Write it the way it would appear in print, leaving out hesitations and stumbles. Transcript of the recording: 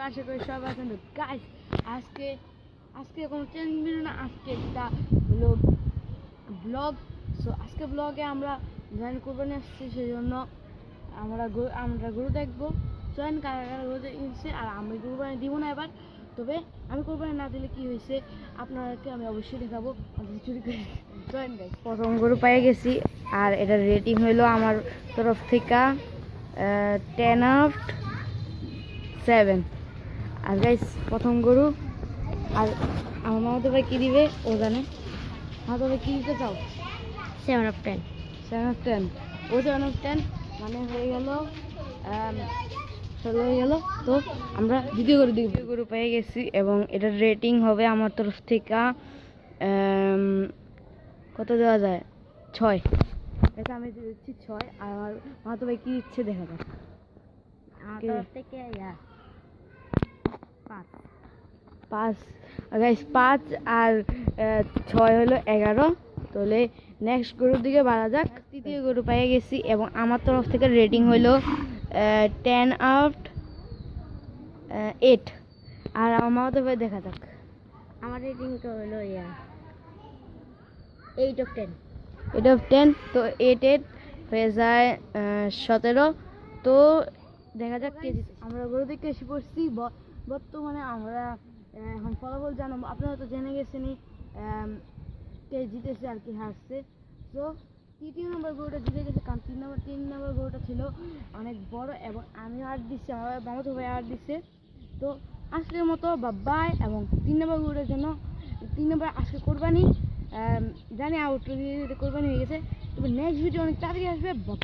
আশা করি সবাই আছেন। গাইস আজকে আজকে কোনো চেঞ্জ মিল না, আজকে একটা হলো ব্লগ। সো আজকে ব্লগে আমরা জয়েন কোরবানি আসছি, সেই জন্য আমরা গরু দেখবো। জয়েন কারা কারা গরু কিনছে, আর আমি কোরবানি দিব না এবার। তবে আমি কোরবানি না দিলে কি হয়েছে আপনাদেরকে আমি অবশ্যই দেখাবো। চুরি করে জয়েন গাইস। প্রথম গরু পেয়ে গেছি, আর এটার রেটিং হইলো আমার তরফ থেকে 10/7। আর গাইস প্রথম গরু, আর আমার মামাতো ভাই কী দিবে ও জানে। মামাতো ভাই কী দিতে চাও? 7/10। 7/10। ও 7/10 মানে হয়ে গেল 16 হয়ে গেল। তো আমরা দ্বিতীয় গরু পেয়ে গেছি, এবং এটার রেটিং হবে আমার তরফ থেকে কত দেওয়া যায়? 6। এটা আমি দিচ্ছি 6। আর আমার মামাতো ভাই কী দিচ্ছে দেখা যাক। আমার তরফ থেকে 5। গাইস 5 আর 6 হলো 11। তাহলে নেক্সট গরুর দিকে বাড়া যাক। তৃতীয় গরু পেয়ে গেছি, এবং আমার তরফ থেকে রেটিং হলো 10/8। আর আমার মামাতো ভাই দেখা যাক। আমার রেটিং তো হলো 8/10। 8/10। তো 8 হয়ে যায় 17। তো দেখা যাক কে জিতে। আমরা গরু দেখে এসে পড়ছি। বর্তমানে আমরা এখন ফলাফল জানাবো। আপনারা তো জেনে গেছেনই কে জিতেছে আর কি হারছে। তো তৃতীয় নম্বর গরুটা জিতে গেছে, কারণ 3 নম্বর গরুটা ছিল অনেক বড়, এবং আমি আর দিচ্ছি, আমার মামাতো ভাই আর দিচ্ছে। তো আজকের মতো বাই। এবং 3 নম্বর গরুটার জন্য 3 নম্বর আজকে কোরবানি, জানি আউট কোরবানি হয়ে গেছে। তবে নেক্সট ভিডিও অনেক তাড়াতাড়ি আসবে। বাই।